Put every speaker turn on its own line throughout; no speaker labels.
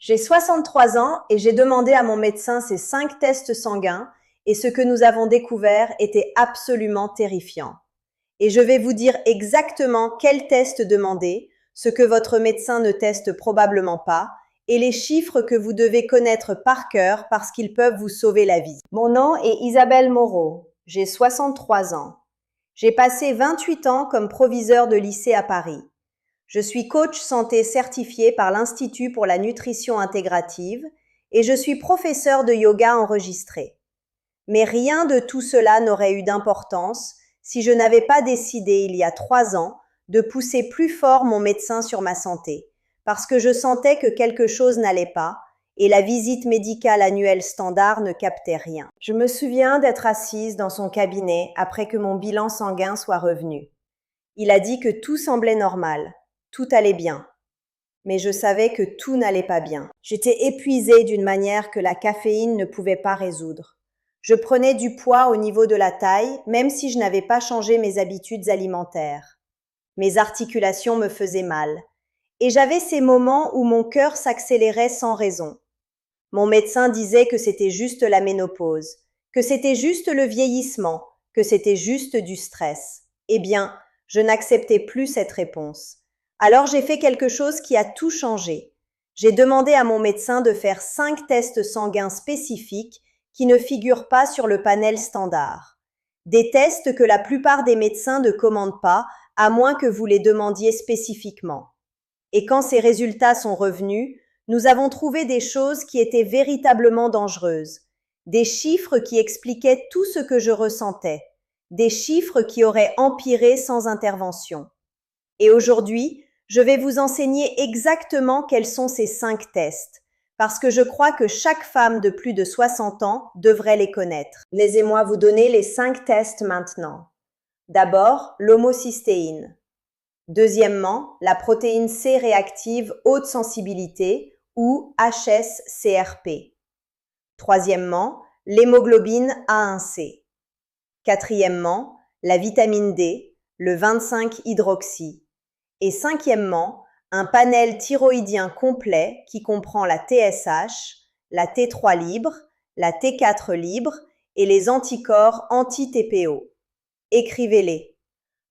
J'ai 63 ans et j'ai demandé à mon médecin ces 5 tests sanguins et ce que nous avons découvert était absolument terrifiant. Et je vais vous dire exactement quel test demander, ce que votre médecin ne teste probablement pas et les chiffres que vous devez connaître par cœur parce qu'ils peuvent vous sauver la vie. Mon nom est Isabelle Moreau. J'ai 63 ans. J'ai passé 28 ans comme proviseur de lycée à Paris. Je suis coach santé certifié par l'Institut pour la nutrition intégrative et je suis professeur de yoga enregistré. Mais rien de tout cela n'aurait eu d'importance si je n'avais pas décidé il y a 3 ans de pousser plus fort mon médecin sur ma santé, parce que je sentais que quelque chose n'allait pas et la visite médicale annuelle standard ne captait rien. Je me souviens d'être assise dans son cabinet après que mon bilan sanguin soit revenu. Il a dit que tout semblait normal, tout allait bien. Mais je savais que tout n'allait pas bien. J'étais épuisée d'une manière que la caféine ne pouvait pas résoudre. Je prenais du poids au niveau de la taille, même si je n'avais pas changé mes habitudes alimentaires. Mes articulations me faisaient mal. Et j'avais ces moments où mon cœur s'accélérait sans raison. Mon médecin disait que c'était juste la ménopause, que c'était juste le vieillissement, que c'était juste du stress. Eh bien, je n'acceptais plus cette réponse. Alors j'ai fait quelque chose qui a tout changé. J'ai demandé à mon médecin de faire 5 tests sanguins spécifiques qui ne figurent pas sur le panel standard. Des tests que la plupart des médecins ne commandent pas, à moins que vous les demandiez spécifiquement. Et quand ces résultats sont revenus, nous avons trouvé des choses qui étaient véritablement dangereuses, des chiffres qui expliquaient tout ce que je ressentais, des chiffres qui auraient empiré sans intervention. Et aujourd'hui, je vais vous enseigner exactement quels sont ces 5 tests, parce que je crois que chaque femme de plus de 60 ans devrait les connaître. Laissez-moi vous donner les 5 tests maintenant. D'abord, l'homocystéine. Deuxièmement, la protéine C réactive haute sensibilité ou HSCRP. Troisièmement, l'hémoglobine A1C. Quatrièmement, la vitamine D, le 25-hydroxy. Et cinquièmement, un panel thyroïdien complet qui comprend la TSH, la T3 libre, la T4 libre et les anticorps anti-TPO. Écrivez-les.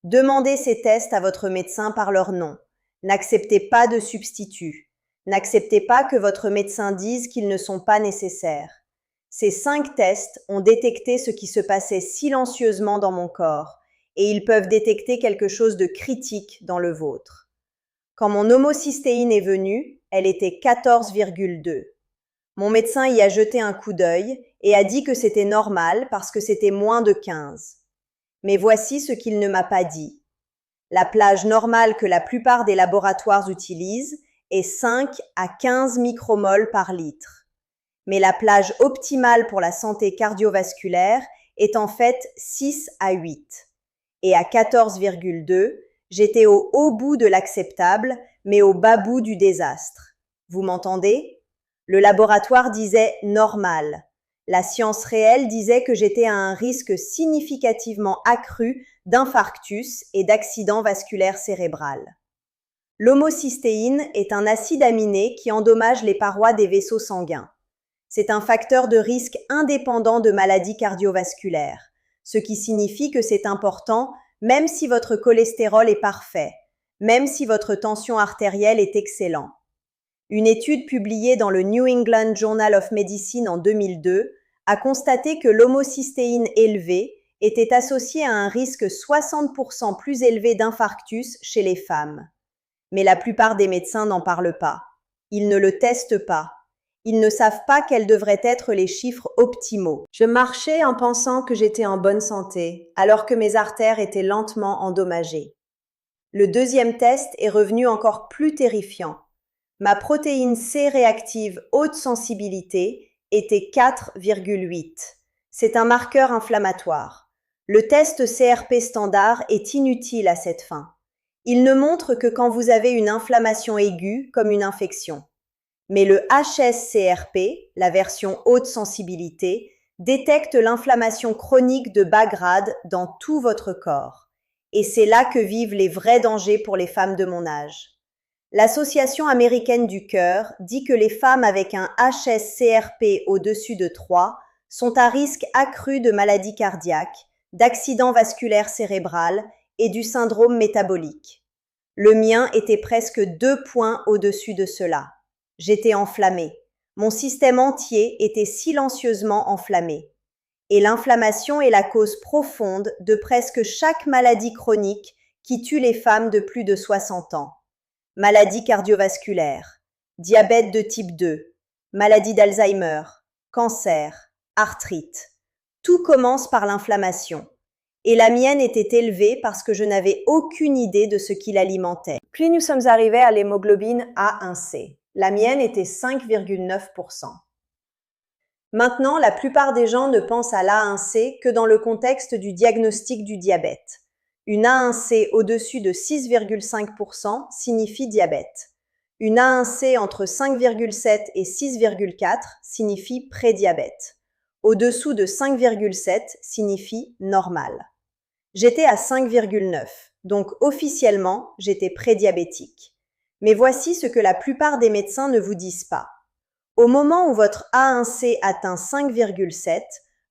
Demandez ces tests à votre médecin par leur nom. N'acceptez pas de substituts. N'acceptez pas que votre médecin dise qu'ils ne sont pas nécessaires. Ces 5 tests ont détecté ce qui se passait silencieusement dans mon corps et ils peuvent détecter quelque chose de critique dans le vôtre. Quand mon homocystéine est venue, elle était 14,2. Mon médecin y a jeté un coup d'œil et a dit que c'était normal parce que c'était moins de 15. Mais voici ce qu'il ne m'a pas dit. La plage normale que la plupart des laboratoires utilisent est 5 à 15 micromoles par litre. Mais la plage optimale pour la santé cardiovasculaire est en fait 6 à 8. Et à 14,2, j'étais au haut bout de l'acceptable, mais au bas bout du désastre. Vous m'entendez? Le laboratoire disait normal. La science réelle disait que j'étais à un risque significativement accru d'infarctus et d'accident vasculaire cérébral. L'homocystéine est un acide aminé qui endommage les parois des vaisseaux sanguins. C'est un facteur de risque indépendant de maladies cardiovasculaires, ce qui signifie que c'est important même si votre cholestérol est parfait, même si votre tension artérielle est excellente. Une étude publiée dans le New England Journal of Medicine en 2002 a constaté que l'homocystéine élevée était associée à un risque 60% plus élevé d'infarctus chez les femmes. Mais la plupart des médecins n'en parlent pas. Ils ne le testent pas. Ils ne savent pas quels devraient être les chiffres optimaux. Je marchais en pensant que j'étais en bonne santé, alors que mes artères étaient lentement endommagées. Le deuxième test est revenu encore plus terrifiant. Ma protéine C réactive haute sensibilité était 4,8. C'est un marqueur inflammatoire. Le test CRP standard est inutile à cette fin. Il ne montre que quand vous avez une inflammation aiguë comme une infection. Mais le HSCRP, la version haute sensibilité, détecte l'inflammation chronique de bas grade dans tout votre corps. Et c'est là que vivent les vrais dangers pour les femmes de mon âge. L'Association américaine du cœur dit que les femmes avec un HSCRP au-dessus de 3 sont à risque accru de maladies cardiaques, d'accidents vasculaires cérébrales et du syndrome métabolique. Le mien était presque 2 points au-dessus de cela. J'étais enflammée. Mon système entier était silencieusement enflammé. Et l'inflammation est la cause profonde de presque chaque maladie chronique qui tue les femmes de plus de 60 ans. Maladie cardiovasculaire, diabète de type 2, maladie d'Alzheimer, cancer, arthrite. Tout commence par l'inflammation. Et la mienne était élevée parce que je n'avais aucune idée de ce qui l'alimentait. Puis nous sommes arrivés à l'hémoglobine A1C. La mienne était 5,9%. Maintenant, la plupart des gens ne pensent à l'A1C que dans le contexte du diagnostic du diabète. Une A1C au-dessus de 6,5% signifie diabète. Une A1C entre 5,7 et 6,4 signifie prédiabète. Au-dessous de 5,7 signifie normal. J'étais à 5,9, donc officiellement, j'étais prédiabétique. Mais voici ce que la plupart des médecins ne vous disent pas. Au moment où votre A1C atteint 5,7,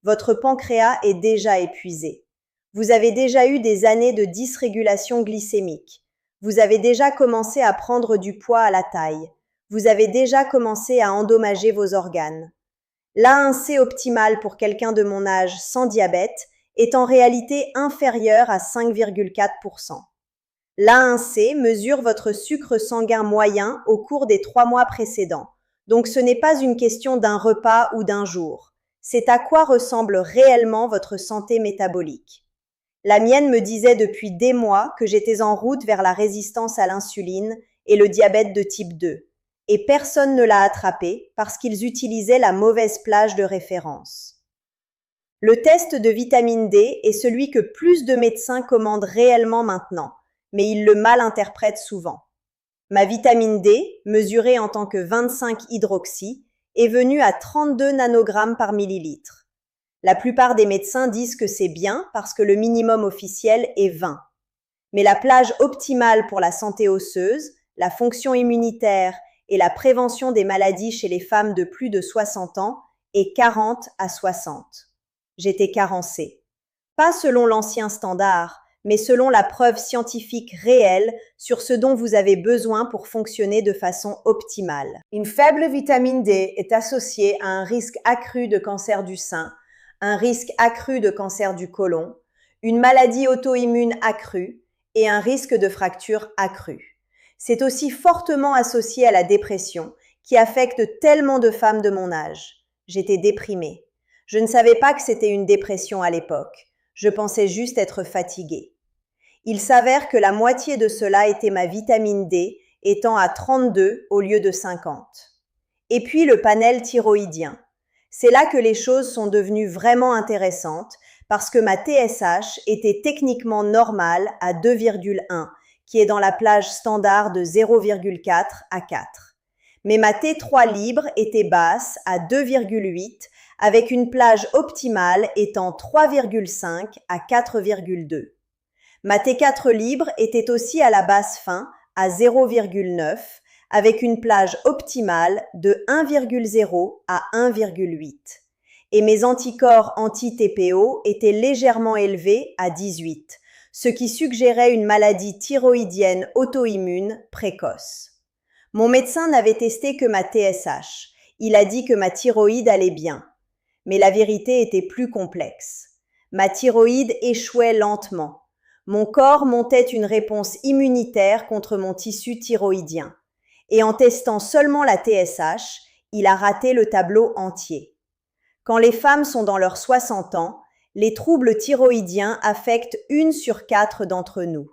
votre pancréas est déjà épuisé. Vous avez déjà eu des années de dysrégulation glycémique. Vous avez déjà commencé à prendre du poids à la taille. Vous avez déjà commencé à endommager vos organes. L'A1C optimal pour quelqu'un de mon âge sans diabète est en réalité inférieur à 5,4%. L'A1C mesure votre sucre sanguin moyen au cours des 3 mois précédents. Donc ce n'est pas une question d'un repas ou d'un jour. C'est à quoi ressemble réellement votre santé métabolique. La mienne me disait depuis des mois que j'étais en route vers la résistance à l'insuline et le diabète de type 2. Et personne ne l'a attrapé parce qu'ils utilisaient la mauvaise plage de référence. Le test de vitamine D est celui que plus de médecins commandent réellement maintenant, mais ils le mal interprètent souvent. Ma vitamine D, mesurée en tant que 25-hydroxy, est venue à 32 nanogrammes par millilitre. La plupart des médecins disent que c'est bien parce que le minimum officiel est 20. Mais la plage optimale pour la santé osseuse, la fonction immunitaire et la prévention des maladies chez les femmes de plus de 60 ans est 40 à 60. J'étais carencée. Pas selon l'ancien standard, mais selon la preuve scientifique réelle sur ce dont vous avez besoin pour fonctionner de façon optimale. Une faible vitamine D est associée à un risque accru de cancer du sein, un risque accru de cancer du côlon, une maladie auto-immune accrue et un risque de fracture accru. C'est aussi fortement associé à la dépression qui affecte tellement de femmes de mon âge. J'étais déprimée. Je ne savais pas que c'était une dépression à l'époque. Je pensais juste être fatiguée. Il s'avère que la moitié de cela était ma vitamine D, étant à 32 au lieu de 50. Et puis le panel thyroïdien. C'est là que les choses sont devenues vraiment intéressantes parce que ma TSH était techniquement normale à 2,1, qui est dans la plage standard de 0,4 à 4. Mais ma T3 libre était basse à 2,8 avec une plage optimale étant 3,5 à 4,2. Ma T4 libre était aussi à la base fin à 0,9 avec une plage optimale de 1,0 à 1,8. Et mes anticorps anti-TPO étaient légèrement élevés à 18, ce qui suggérait une maladie thyroïdienne auto-immune précoce. Mon médecin n'avait testé que ma TSH. Il a dit que ma thyroïde allait bien. Mais la vérité était plus complexe. Ma thyroïde échouait lentement. Mon corps montait une réponse immunitaire contre mon tissu thyroïdien. Et en testant seulement la TSH, il a raté le tableau entier. Quand les femmes sont dans leurs 60 ans, les troubles thyroïdiens affectent 1 sur 4 d'entre nous.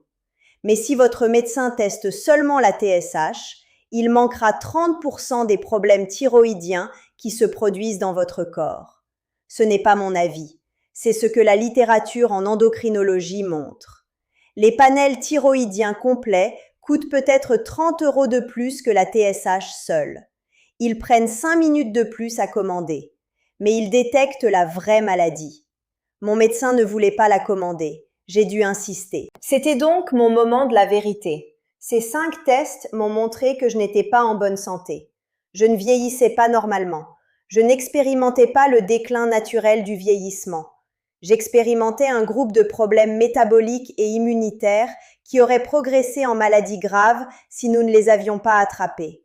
Mais si votre médecin teste seulement la TSH, il manquera 30% des problèmes thyroïdiens qui se produisent dans votre corps. Ce n'est pas mon avis, c'est ce que la littérature en endocrinologie montre. Les panels thyroïdiens complets coûtent peut-être 30 € de plus que la TSH seule. Ils prennent 5 minutes de plus à commander, mais ils détectent la vraie maladie. Mon médecin ne voulait pas la commander, j'ai dû insister. C'était donc mon moment de la vérité. Ces 5 tests m'ont montré que je n'étais pas en bonne santé. Je ne vieillissais pas normalement. Je n'expérimentais pas le déclin naturel du vieillissement. J'expérimentais un groupe de problèmes métaboliques et immunitaires qui auraient progressé en maladies graves si nous ne les avions pas attrapés.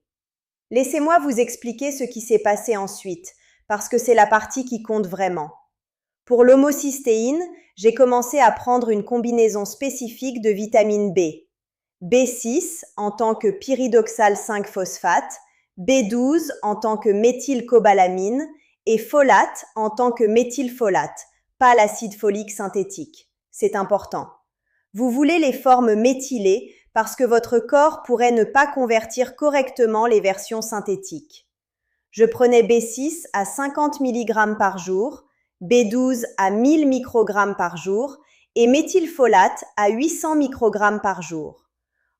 Laissez-moi vous expliquer ce qui s'est passé ensuite, parce que c'est la partie qui compte vraiment. Pour l'homocystéine, j'ai commencé à prendre une combinaison spécifique de vitamine B. B6 en tant que pyridoxal 5-phosphate, B12 en tant que méthylcobalamine et folate en tant que méthylfolate, pas l'acide folique synthétique. C'est important. Vous voulez les formes méthylées parce que votre corps pourrait ne pas convertir correctement les versions synthétiques. Je prenais B6 à 50 mg par jour, B12 à 1000 microgrammes par jour et méthylfolate à 800 microgrammes par jour.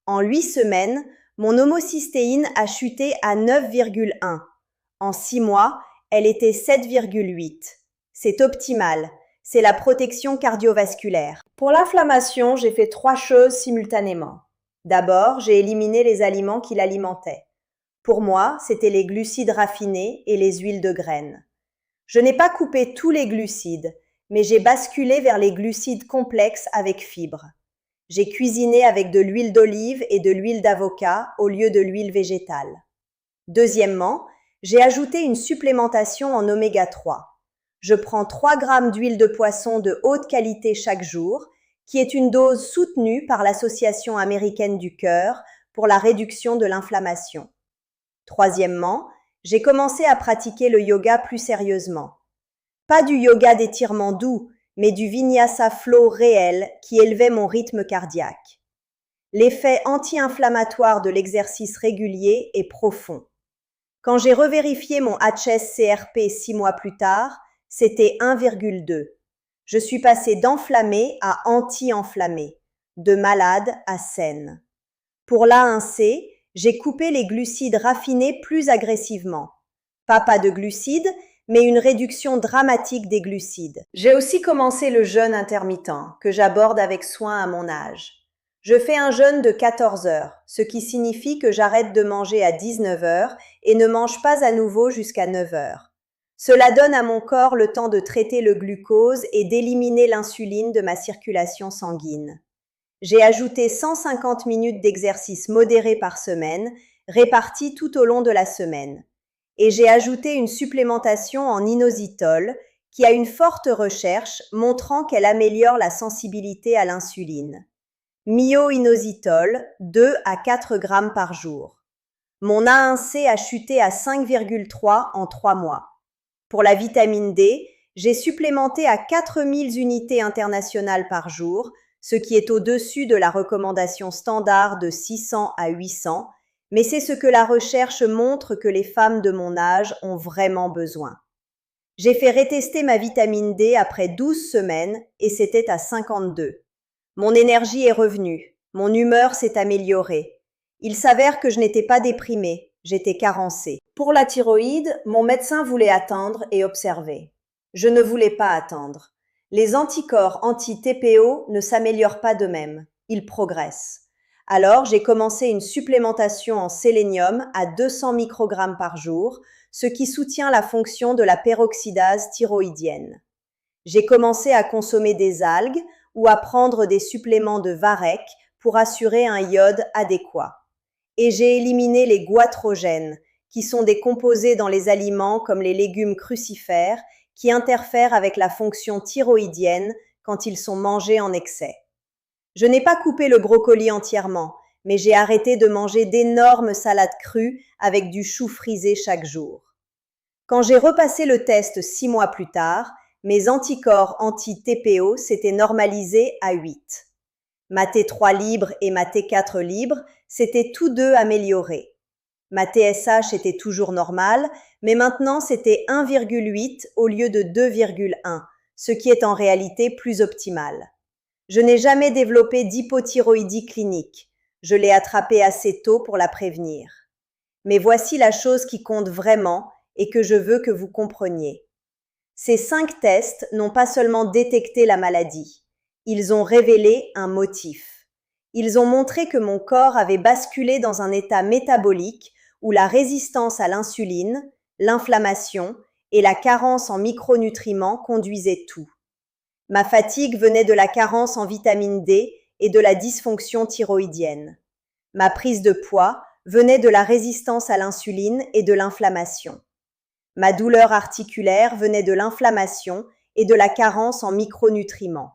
En 8 semaines, mon homocystéine a chuté à 9,1. En 6 mois, elle était 7,8. C'est optimal. C'est la protection cardiovasculaire. Pour l'inflammation, j'ai fait 3 choses simultanément. D'abord, j'ai éliminé les aliments qui l'alimentaient. Pour moi, c'était les glucides raffinés et les huiles de graines. Je n'ai pas coupé tous les glucides, mais j'ai basculé vers les glucides complexes avec fibres. J'ai cuisiné avec de l'huile d'olive et de l'huile d'avocat au lieu de l'huile végétale. Deuxièmement, j'ai ajouté une supplémentation en oméga 3. Je prends 3 grammes d'huile de poisson de haute qualité chaque jour, qui est une dose soutenue par l'Association américaine du cœur pour la réduction de l'inflammation. Troisièmement, j'ai commencé à pratiquer le yoga plus sérieusement. Pas du yoga d'étirement doux, mais du vinyasa flow réel qui élevait mon rythme cardiaque. L'effet anti-inflammatoire de l'exercice régulier est profond. Quand j'ai revérifié mon HSCRP 6 mois plus tard, c'était 1,2. Je suis passée d'enflammée à anti-enflammée, de malade à saine. Pour l'A1C, j'ai coupé les glucides raffinés plus agressivement. Pas de glucides, mais une réduction dramatique des glucides. J'ai aussi commencé le jeûne intermittent, que j'aborde avec soin à mon âge. Je fais un jeûne de 14 heures, ce qui signifie que j'arrête de manger à 19 heures et ne mange pas à nouveau jusqu'à 9 heures. Cela donne à mon corps le temps de traiter le glucose et d'éliminer l'insuline de ma circulation sanguine. J'ai ajouté 150 minutes d'exercice modéré par semaine, réparties tout au long de la semaine. Et j'ai ajouté une supplémentation en inositol qui a une forte recherche montrant qu'elle améliore la sensibilité à l'insuline. Myo-inositol, 2 à 4 grammes par jour. Mon A1C a chuté à 5,3 en 3 mois. Pour la vitamine D, j'ai supplémenté à 4000 unités internationales par jour, ce qui est au-dessus de la recommandation standard de 600 à 800, mais c'est ce que la recherche montre que les femmes de mon âge ont vraiment besoin. J'ai fait rétester ma vitamine D après 12 semaines et c'était à 52. Mon énergie est revenue, mon humeur s'est améliorée. Il s'avère que je n'étais pas déprimée, j'étais carencée. Pour la thyroïde, mon médecin voulait attendre et observer. Je ne voulais pas attendre. Les anticorps anti-TPO ne s'améliorent pas d'eux-mêmes, ils progressent. Alors, j'ai commencé une supplémentation en sélénium à 200 microgrammes par jour, ce qui soutient la fonction de la peroxydase thyroïdienne. J'ai commencé à consommer des algues ou à prendre des suppléments de varech pour assurer un iode adéquat. Et j'ai éliminé les goitrogènes, qui sont des composés dans les aliments comme les légumes crucifères qui interfèrent avec la fonction thyroïdienne quand ils sont mangés en excès. Je n'ai pas coupé le brocoli entièrement, mais j'ai arrêté de manger d'énormes salades crues avec du chou frisé chaque jour. Quand j'ai repassé le test 6 mois plus tard, mes anticorps anti-TPO s'étaient normalisés à 8. Ma T3 libre et ma T4 libre s'étaient tous deux améliorés. Ma TSH était toujours normale, mais maintenant c'était 1,8 au lieu de 2,1, ce qui est en réalité plus optimal. Je n'ai jamais développé d'hypothyroïdie clinique. Je l'ai attrapée assez tôt pour la prévenir. Mais voici la chose qui compte vraiment et que je veux que vous compreniez. Ces 5 tests n'ont pas seulement détecté la maladie, ils ont révélé un motif. Ils ont montré que mon corps avait basculé dans un état métabolique où la résistance à l'insuline, l'inflammation et la carence en micronutriments conduisaient tout. Ma fatigue venait de la carence en vitamine D et de la dysfonction thyroïdienne. Ma prise de poids venait de la résistance à l'insuline et de l'inflammation. Ma douleur articulaire venait de l'inflammation et de la carence en micronutriments.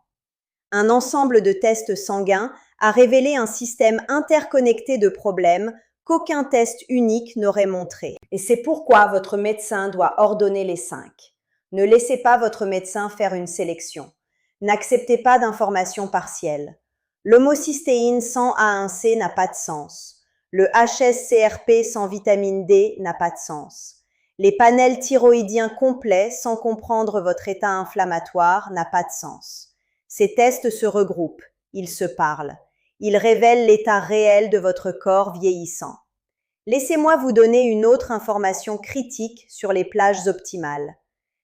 Un ensemble de tests sanguins a révélé un système interconnecté de problèmes qu'aucun test unique n'aurait montré. Et c'est pourquoi votre médecin doit ordonner les 5. Ne laissez pas votre médecin faire une sélection. N'acceptez pas d'informations partielles. L'homocystéine sans A1C n'a pas de sens. Le HSCRP sans vitamine D n'a pas de sens. Les panels thyroïdiens complets sans comprendre votre état inflammatoire n'a pas de sens. Ces tests se regroupent, ils se parlent. Ils révèlent l'état réel de votre corps vieillissant. Laissez-moi vous donner une autre information critique sur les plages optimales.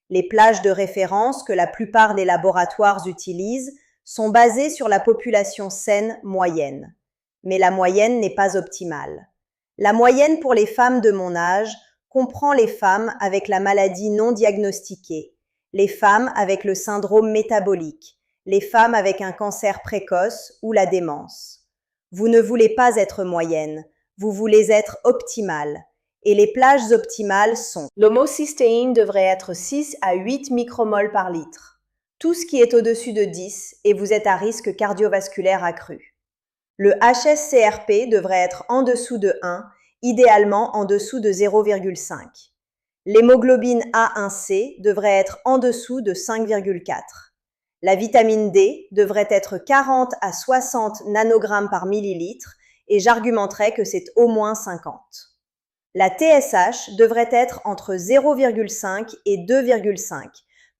Les plages de référence que la plupart des laboratoires utilisent sont basées sur la population saine moyenne. Mais la moyenne n'est pas optimale. La moyenne pour les femmes de mon âge comprend les femmes avec la maladie non diagnostiquée, les femmes avec le syndrome métabolique, les femmes avec un cancer précoce ou la démence. Vous ne voulez pas être moyenne, vous voulez être optimale. Et les plages optimales sont: l'homocystéine devrait être 6 à 8 micromoles par litre. Tout ce qui est au-dessus de 10 et vous êtes à risque cardiovasculaire accru. Le HSCRP devrait être en dessous de 1, idéalement en dessous de 0,5. L'hémoglobine A1C devrait être en dessous de 5,4. La vitamine D devrait être 40 à 60 nanogrammes par millilitre et j'argumenterais que c'est au moins 50. La TSH devrait être entre 0,5 et 2,5,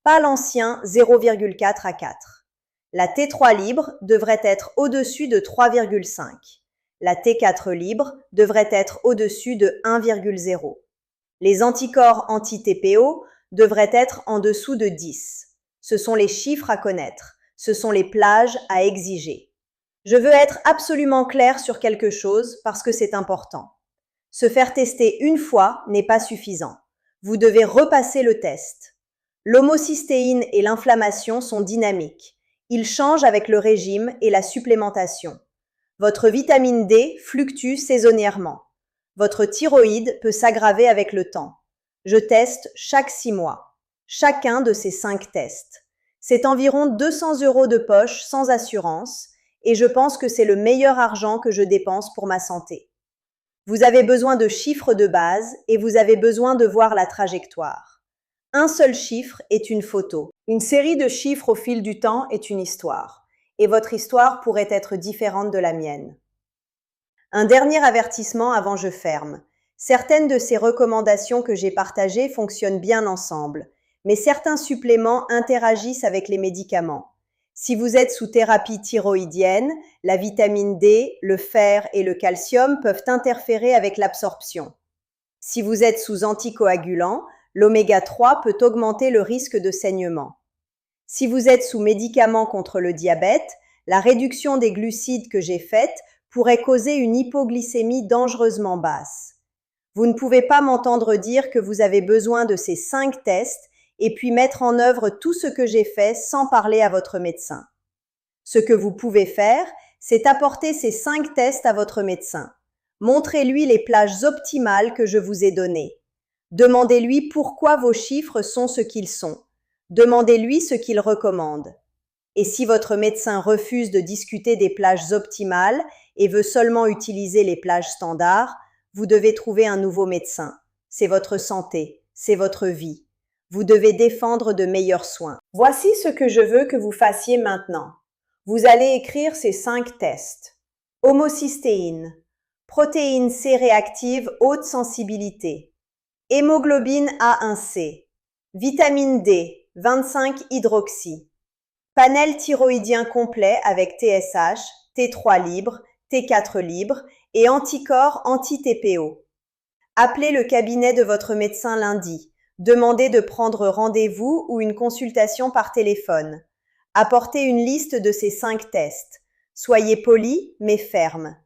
pas l'ancien 0,4 à 4. La T3 libre devrait être au-dessus de 3,5. La T4 libre devrait être au-dessus de 1,0. Les anticorps anti-TPO devraient être en dessous de 10. Ce sont les chiffres à connaître, ce sont les plages à exiger. Je veux être absolument clair sur quelque chose parce que c'est important. Se faire tester une fois n'est pas suffisant. Vous devez repasser le test. L'homocystéine et l'inflammation sont dynamiques. Ils changent avec le régime et la supplémentation. Votre vitamine D fluctue saisonnièrement. Votre thyroïde peut s'aggraver avec le temps. Je teste chaque 6 mois. Chacun de ces 5 tests. C'est environ 200 € de poche sans assurance et je pense que c'est le meilleur argent que je dépense pour ma santé. Vous avez besoin de chiffres de base et vous avez besoin de voir la trajectoire. Un seul chiffre est une photo. Une série de chiffres au fil du temps est une histoire. Et votre histoire pourrait être différente de la mienne. Un dernier avertissement avant je ferme. Certaines de ces recommandations que j'ai partagées fonctionnent bien ensemble, mais certains suppléments interagissent avec les médicaments. Si vous êtes sous thérapie thyroïdienne, la vitamine D, le fer et le calcium peuvent interférer avec l'absorption. Si vous êtes sous anticoagulant, l'oméga 3 peut augmenter le risque de saignement. Si vous êtes sous médicaments contre le diabète, la réduction des glucides que j'ai faite pourrait causer une hypoglycémie dangereusement basse. Vous ne pouvez pas m'entendre dire que vous avez besoin de ces 5 tests et puis mettre en œuvre tout ce que j'ai fait sans parler à votre médecin. Ce que vous pouvez faire, c'est apporter ces 5 tests à votre médecin. Montrez-lui les plages optimales que je vous ai données. Demandez-lui pourquoi vos chiffres sont ce qu'ils sont. Demandez-lui ce qu'il recommande. Et si votre médecin refuse de discuter des plages optimales et veut seulement utiliser les plages standards, vous devez trouver un nouveau médecin. C'est votre santé, c'est votre vie. Vous devez défendre de meilleurs soins. Voici ce que je veux que vous fassiez maintenant. Vous allez écrire ces 5 tests. Homocystéine, protéine C réactive haute sensibilité, hémoglobine A1C, vitamine D, 25-hydroxy, panel thyroïdien complet avec TSH, T3 libre, T4 libre et anticorps anti-TPO. Appelez le cabinet de votre médecin lundi. Demandez de prendre rendez-vous ou une consultation par téléphone. Apportez une liste de ces 5 tests. Soyez poli, mais ferme.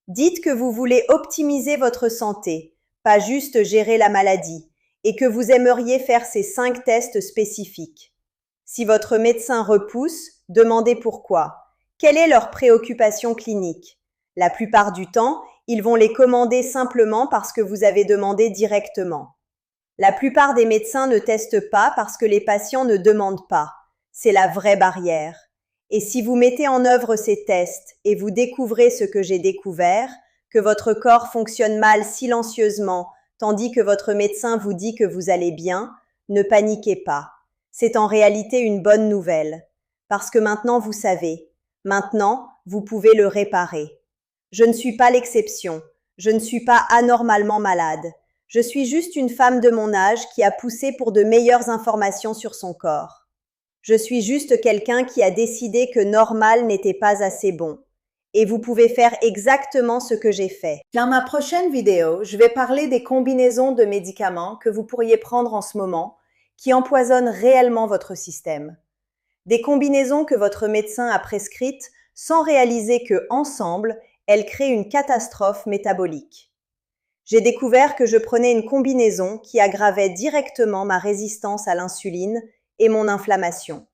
Dites que vous voulez optimiser votre santé, pas juste gérer la maladie, et que vous aimeriez faire ces 5 tests spécifiques. Si votre médecin repousse, demandez pourquoi. Quelle est leur préoccupation clinique? La plupart du temps, ils vont les commander simplement parce que vous avez demandé directement. La plupart des médecins ne testent pas parce que les patients ne demandent pas. C'est la vraie barrière. Et si vous mettez en œuvre ces tests et vous découvrez ce que j'ai découvert, que votre corps fonctionne mal silencieusement, tandis que votre médecin vous dit que vous allez bien, ne paniquez pas. C'est en réalité une bonne nouvelle. Parce que maintenant vous savez. Maintenant, vous pouvez le réparer. Je ne suis pas l'exception. Je ne suis pas anormalement malade. Je suis juste une femme de mon âge qui a poussé pour de meilleures informations sur son corps. Je suis juste quelqu'un qui a décidé que normal n'était pas assez bon. Et vous pouvez faire exactement ce que j'ai fait. Dans ma prochaine vidéo, je vais parler des combinaisons de médicaments que vous pourriez prendre en ce moment qui empoisonnent réellement votre système. Des combinaisons que votre médecin a prescrites sans réaliser que, ensemble, elles créent une catastrophe métabolique. J'ai découvert que je prenais une combinaison qui aggravait directement ma résistance à l'insuline et mon inflammation.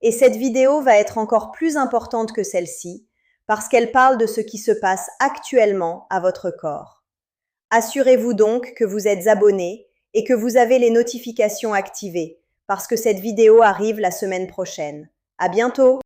Et cette vidéo va être encore plus importante que celle-ci parce qu'elle parle de ce qui se passe actuellement à votre corps. Assurez-vous donc que vous êtes abonné et que vous avez les notifications activées parce que cette vidéo arrive la semaine prochaine. À bientôt!